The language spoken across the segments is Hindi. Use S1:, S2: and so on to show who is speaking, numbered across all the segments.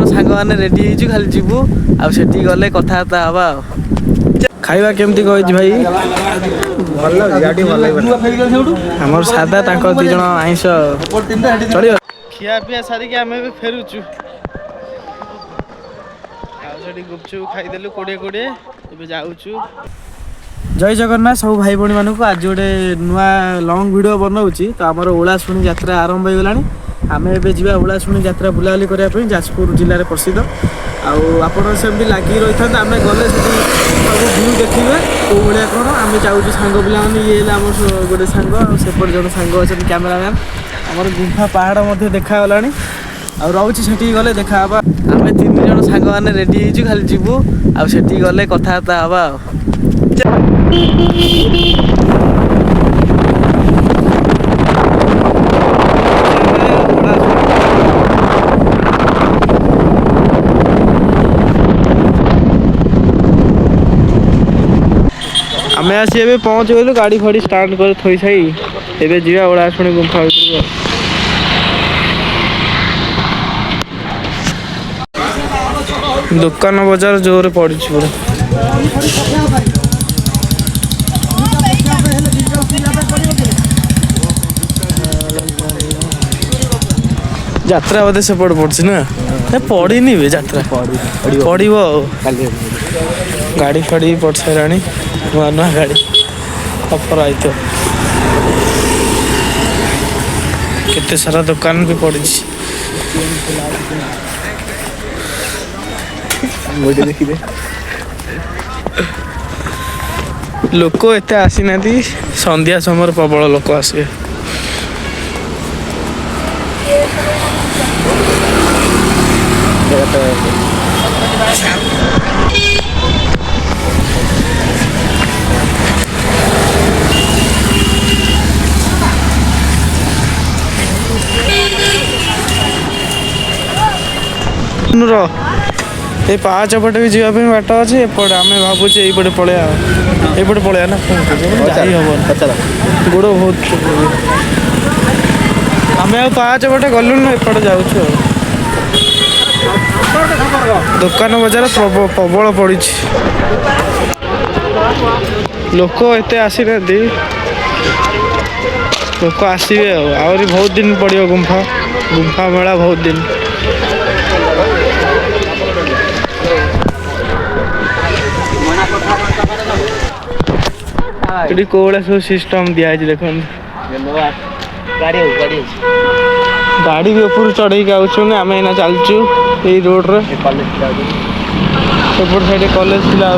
S1: सांग मैंने रेडी हो खाली जीवु आठी गले कथबार्ता हवा खाइबा केमती कही भाई आमर सादा दी जन आईस चलो खिया पिया सारिक आम फेरुचु गुपचुप खाईदेलु 20 जाऊँ जय जगन्नाथ सब भाई भाई मानक आज गोटे नुआ लंग वीडियो बनाऊँगी तो आमर ओलाशुणी यात्रा आरंभ हो गलानी आम एवं ओलाशुणी यात्रा बुलाबुली करने जाजपुर जिले में प्रसिद्ध आपमती लगी रही था आम गले सब व्यू देखिए कौ भाया कौन आम चाहूँ सांग पे ये आम गोटे सांग सेपट जन सांग अच्छा कैमेरामैन आम गुंफा पहाड़ देखागला रोचे गले देखा आम 3 जन सांग मैंने रेडी हो खाली जीवु आठी गले कथबार्ता हवा आम आसी ए पहुँच गलु गाड़ी फाड़ी स्टार्ट कर थई साई एबे जीवा ओलाशुणी गुंफा भीतर दुकान बजार जोर पड़ी पूरा यात्रा बोधे सेपट पड़ी ना पड़नी भी यात्रा पड़ो गाड़ी फाड़ी पड़ सारा नुआ नुआ गाड़ी अफर आई तो केते सारा दुकान भी पड़ी लोक एत आसी ना संध्या समय प्रबल लोक आसे ये पाँच पटे भी जावाई बाट अच्छे एपटे आम भावुचे ये पलैया एपटे पलैया ना गोड़ बहुत आम पाँच पटे गलु एपटे जाऊँ दुकान बजार प्रबल पड़ी लोक एत आसी ना लोक आसवे आहरी बहुत दिन पड़ो गुंफा मेला बहुत दिन कौड़ा सब सिस्टम दिखाई देख गाड़ी भी ऊपर चढ़े आम एना चलचु ये रोड रे सेपट साइड कॉलेज पिला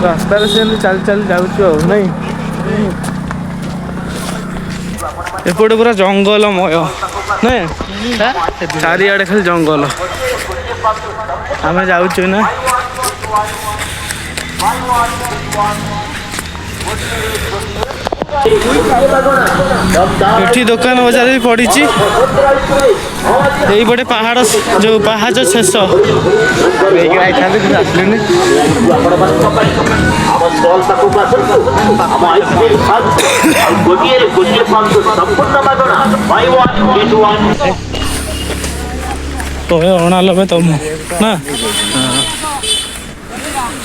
S1: रास्ता से चल चल जाऊँ नहीं एपटे पूरा जंगलमय नहीं चारिआडे खाली जंगल आम जाऊँ ना एठी दुकान बजार भी पड़ी यही बड़े पहाड़ जो पहाड़ शेष तो 89 तुम ना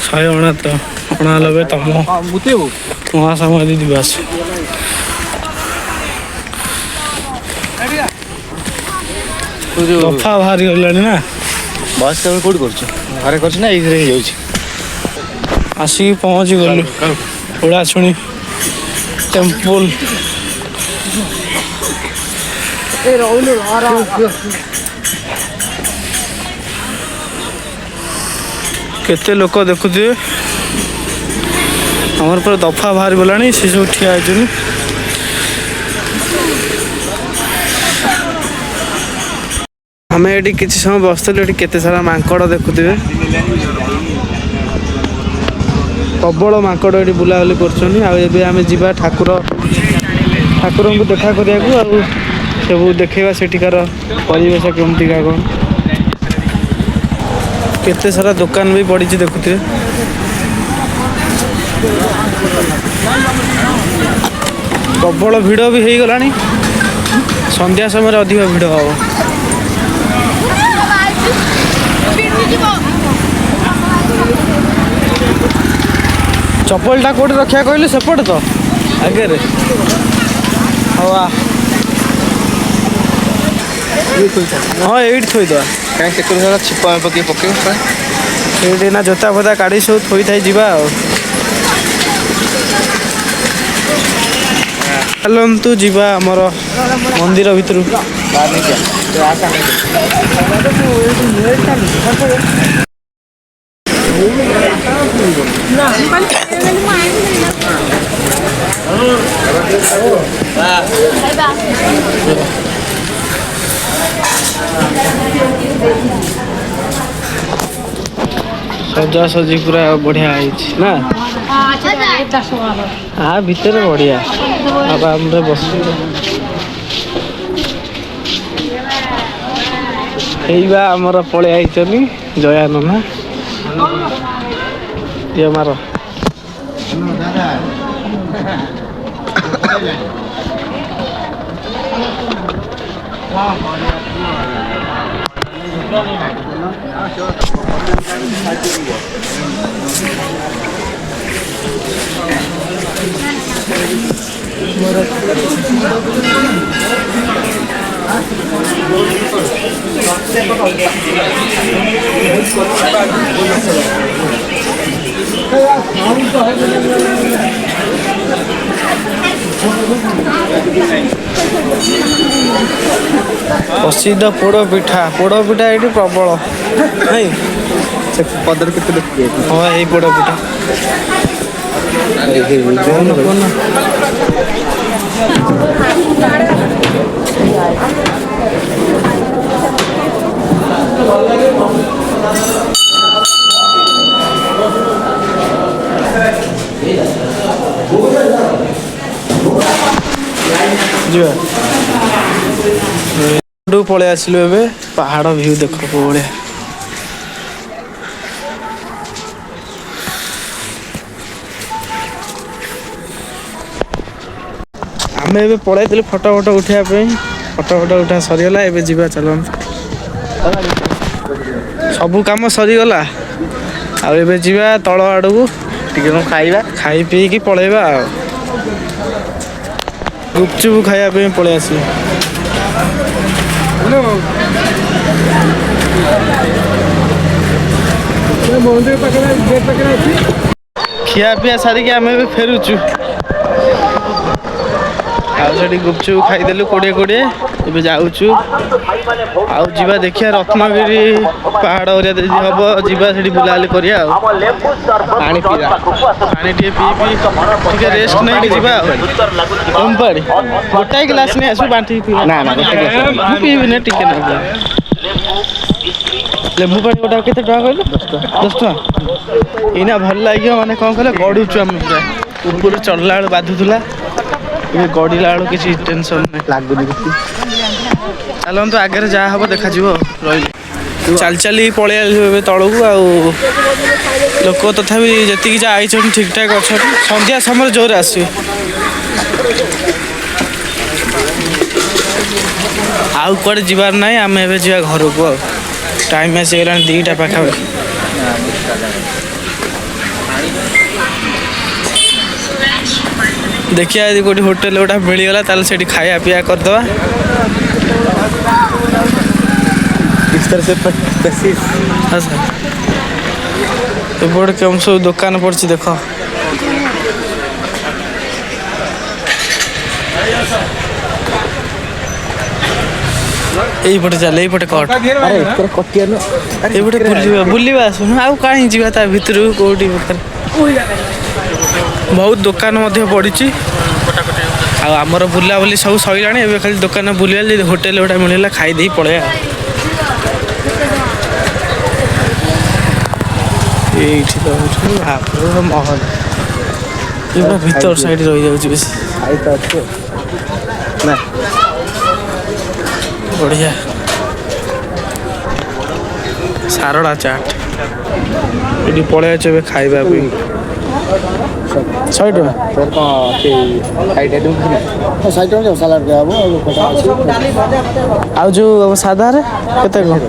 S1: 100 तो 89 तुम महासमाधि दिवस दफा बाहरी गलानी ना बस कौट कर घरे ना ये आसिक पहुँच गलु ओलाशुणी टेम्पल केते लोक देखुए आमर पर दफा बाहर गला सी सब ठिया होती आम ये किसी समय बसलु ये केते सारा मांकड़ देखुए प्रबल मांकड़ ये बुलाबुली कर जीवा ठाकुर को देखा करने सब देखा सेठिकार परिवेश केमती का कौन केते सारा दुकान भी पड़ी देखुए प्रबल भिड़ भी हो गला संध्या समय अधिक भिड़ हम। चप्पलटा कौट रखा कहलु सेपटे तो आगे हाँ हाँ ये थोद कहीं छिपा पकई पकड़ ना जोता फोता काढ़ी सब थोई थाई जा चलतु जा आमर मंदिर भितर सजा सजी पूरा बढ़िया ना हाँ भितर बढ़िया आराम बस आमर पलि आई जया नना ये मार प्रसिद्ध पोड़पिठा ये प्रबल नहीं पदर के हाँ यही पोड़पिठा पलि आसलु ए पहाड़ व्यू देख भाया आम ए पलि फोटो फोटो उठापी फोटो फोटो उठा सरीगला ए जा चल सबू कम सरीगला आबे जा तल आड़ को खाइबा खाई पी की पलैबा गुपचुप खाया पलि आस खिया पिया सारिक आम फेरुचु आठी गुपचुप खाईदेलु 20 ए जाऊचु आवा देखिया रत्नगिरी पहाड़ एरिया हम जावा से बुलाली करिया पानी टे पी पी रेस्ट नहीं जावा कम पाड़ी गोटाए गिलास नहीं आसू बांटी पीबी टे ना लेबू पानी गोटा के कहल 10 टका इना भल लगे मैंने कौन कह गड़ुचु आम पूरा ऊपर चढ़ला बेल बाधुला गड़ला बेलू किसी टेंशन नहीं लगुनि चलतु आगे जहाँ हम देखा रही चल चली पलि तलू आ लोक तथापि जी आई ठीक ठाक अच्छा संध्या समय जोर आस आउ कड़े जीवार ना आम ए जा घर को टाइम आसीगला 2टा पाखापाखि देखिए यदि कोई होटेल गोटा मिलगला ताल से खाया पिया करदे हाँ सर एपटे कम सब दुकान पड़ी देख यहीपटे चल यहीपटे कटे बुलवा आसुन आउ कहीं जा भितर कौटी बहुत दुकान पड़ी आमर बुलाबुली सब सैला ए खाली दुकान बुलवा होटेल गोटा मिलला खाईदे पड़े ये महल ये भीतर साइड रही जाए ना बढ़िया सारड़ा चाट ये पलि खाइबा 100 ଟଙ୍କା
S2: ସାଲାଡ ଦିଆହବ
S1: ଆଉ ଯୋଉ ସାଧାରେ କେତେ କଣ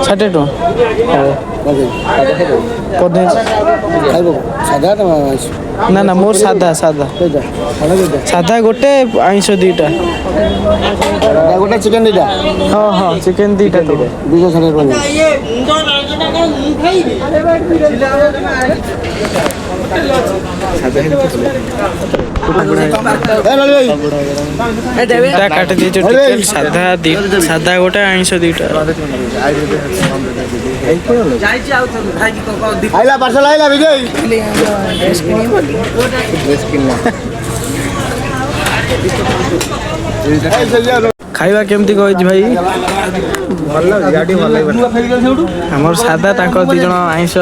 S2: 60
S1: ଟଙ୍କା
S2: ଖାଇବ ସାଧା
S1: ନା ନା ମୋର ସାଧା ସାଧା ଗୋଟେ ଆଇଁଷ ଦିଟା
S2: ଗୋଟେ ଚିକେନ ଦିଟା
S1: ହଁ ହଁ ଚିକେନ ଦିଟା
S2: 260 ଟଙ୍କା
S1: କାଟି ଦେଇଛୁ ସାଧା ସାଧା ଗୋଟେ ଆଇଁଷ ଦିଟା
S2: ଆଇଲା ପାର୍ସଲ ଆଇଲା ବିଜୟ
S1: ଖାଇବା କେମିତି କହିଛି ଭାଇ
S2: ଭଲ ଗାଡ଼ି ଭଲ
S1: ଆମର ସାଧା ତାଙ୍କ 2 ଜଣ ଆଇଁଷ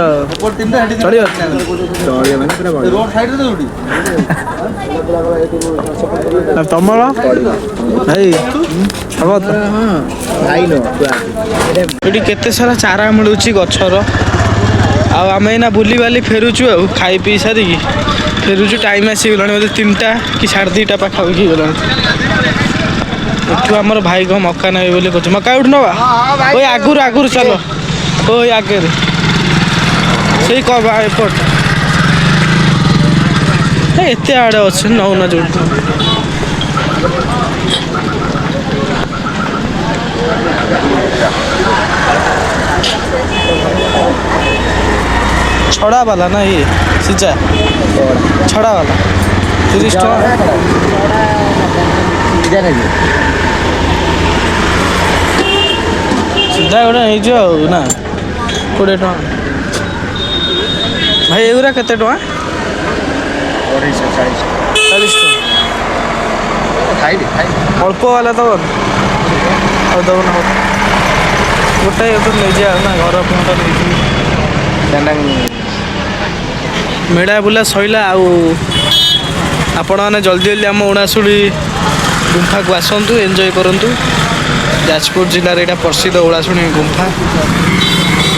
S1: ଚଳିବ ତମର ଭାଇ ହବ ତ ଏଠି କେତେ ସାରା ଚାରା ମିଳୁଛି ଗଛର ଆଉ ଆମେ ଏଇନା ବୁଲିବାଲି ଫେରୁଛୁ ଆଉ ଖାଇ ପିଇ ସାରିକି ଫେରୁଛୁ ଟାଇମ୍ ଆସିଗଲାଣି ବୋଧେ 3ଟା କି 2:30 ପାଖାପାଖି ହେଇଗଲାଣି ଏଠୁ ଆମର ଭାଇ କ'ଣ ମକା ନେବେ ବୋଲି କହୁଛି ମକା ଏଠୁ ନେବା ଓଇ ଆଗରୁ ଚାଲ ଓଇ ଆଗରେ ସେଇ ଏପଟ ଏତେ ଆଡ଼େ ଅଛି ନଉନା ଯୋଉଠି ଛଡ଼ା ବାଲା ନା ଇଏ ସିଝା ଛଡ଼ା ବାଲା 30 ଟଙ୍କା ସିଧା ଗୋଟେ ହେଇଯିବ ଆଉ ନା 20 ଟଙ୍କା ଭାଇ ଏଗୁଡ଼ା କେତେ ଟଙ୍କା 40 ଟଙ୍କା ଅଳ୍ପ ବାଲା ତ ହଉ ଦେବ ନା ଗୋଟେ ନେଇଯିବା ଆଉ ନା ଘର ପହଞ୍ଚ ନେଇଯିବି ମେଳା ବୁଲା ସଇଲା ଆଉ ଆପଣମାନେ ଜଲ୍ଦି ଆମ ଓଳାଶୁଣୀ ଗୁମ୍ଫାକୁ ଆସନ୍ତୁ ଏନ୍ଜୟ କରନ୍ତୁ ଯାଜପୁର ଜିଲ୍ଲାରେ ଏଇଟା ପ୍ରସିଦ୍ଧ ଓଳାଶୁଣୀ ଗୁମ୍ଫା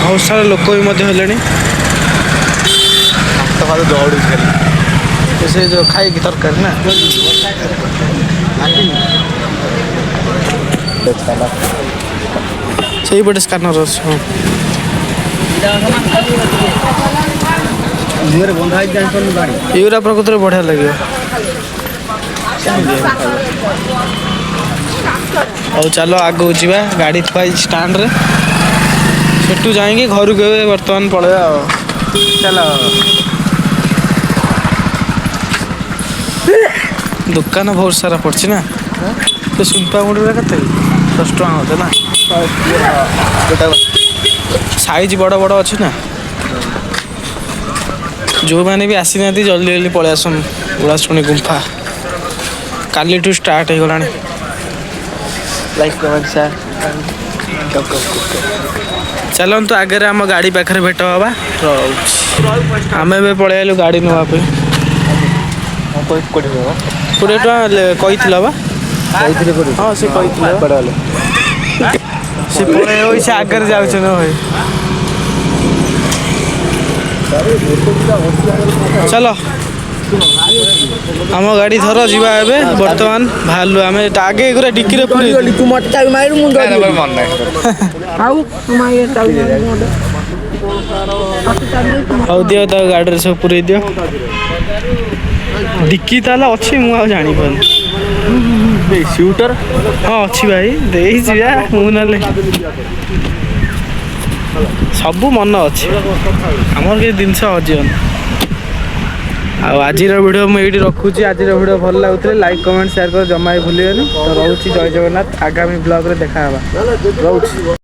S1: ବହୁତ ସାରା ଲୋକ ବି ମଧ୍ୟ ହେଲେଣି ସେ ଯେଉଁ ଖାଇକି ତରକାରୀ ନା ସେଇପଟେ ସ୍କାନର ଅଛି ହଁ ଏଗୁଡ଼ା ପ୍ରକୃତରେ ବଢ଼ିଆ ଲାଗିବ ହଉ ଚାଲ ଆଗକୁ ଯିବା ଗାଡ଼ି ଥୁଆ ହେଇଛି ଷ୍ଟାଣ୍ଡରେ ସେଠୁ ଯାଇକି ଘରକୁ ଏବେ ବର୍ତ୍ତମାନ ପଳେଇବା ଆଉ ଚାଲ ଦୋକାନ ବହୁତ ସାରା ପଡ଼ିଛି ନା ସେ ସୁନପା ମୁଣ୍ଡରେ କେତେ 10 ଟଙ୍କା ବୋଧେ ନା ସାଇଜ୍ ବଡ଼ ବଡ଼ ଅଛି ନା ଯେଉଁମାନେ ବି ଆସିନାହାନ୍ତି ଜଲ୍ଦି ପଳେଇ ଆସନ୍ତୁ ଓଳାଶୁଣୀ ଗୁମ୍ଫା କାଲିଠୁ ଷ୍ଟାର୍ଟ ହେଇଗଲାଣି ଚାଲନ୍ତୁ ଆଗରେ ଆମ ଗାଡ଼ି ପାଖରେ ଭେଟ ହେବା ଆମେ ଏବେ ପଳେଇ ଆଇଲୁ ଗାଡ଼ି ନେବା ପାଇଁ 20 ଟଙ୍କା କହିଥିଲା ବା ହଁ ସେ କହିଥିଲା ସେ ପଳେଇ ସେ ଆଗରେ ଯାଉଛନ୍ତି ଭାଇ ଚାଲ ଆମ ଗାଡ଼ି ଧର ଯିବା ଏବେ ବର୍ତ୍ତମାନ ବାହାରିଲୁ ଆମେ ଆଗେ ଏଗୁରା ଡିକିରେ ହଉ ଦିଅ ତା ଗାଡ଼ିରେ ସବୁ ପୁରେଇ ଦିଅ ଡିକି ତାହେଲେ ଅଛି ମୁଁ ଆଉ ଜାଣିପାରୁନି ସ୍ୟୁଟର ହଁ ଅଛି ଭାଇ ଦେଇଛି ମୁଁ ନହେଲେ ସବୁ ମନ ଅଛି ଆମର କିଛି ଜିନିଷ ହଜିବନି ଆଉ ଆଜିର ଭିଡ଼ିଓ ମୁଁ ଏଇଠି ରଖୁଛି ଆଜିର ଭିଡ଼ିଓ ଭଲ ଲାଗୁଥିଲେ ଲାଇକ୍ କମେଣ୍ଟ ସେୟାର କରି ଜମା ବି ଭୁଲିବେନି ତ ରହୁଛି ଜୟ ଜଗନ୍ନାଥ ଆଗାମୀ ବ୍ଲଗ୍ରେ ଦେଖା ହେବା ରହୁଛି।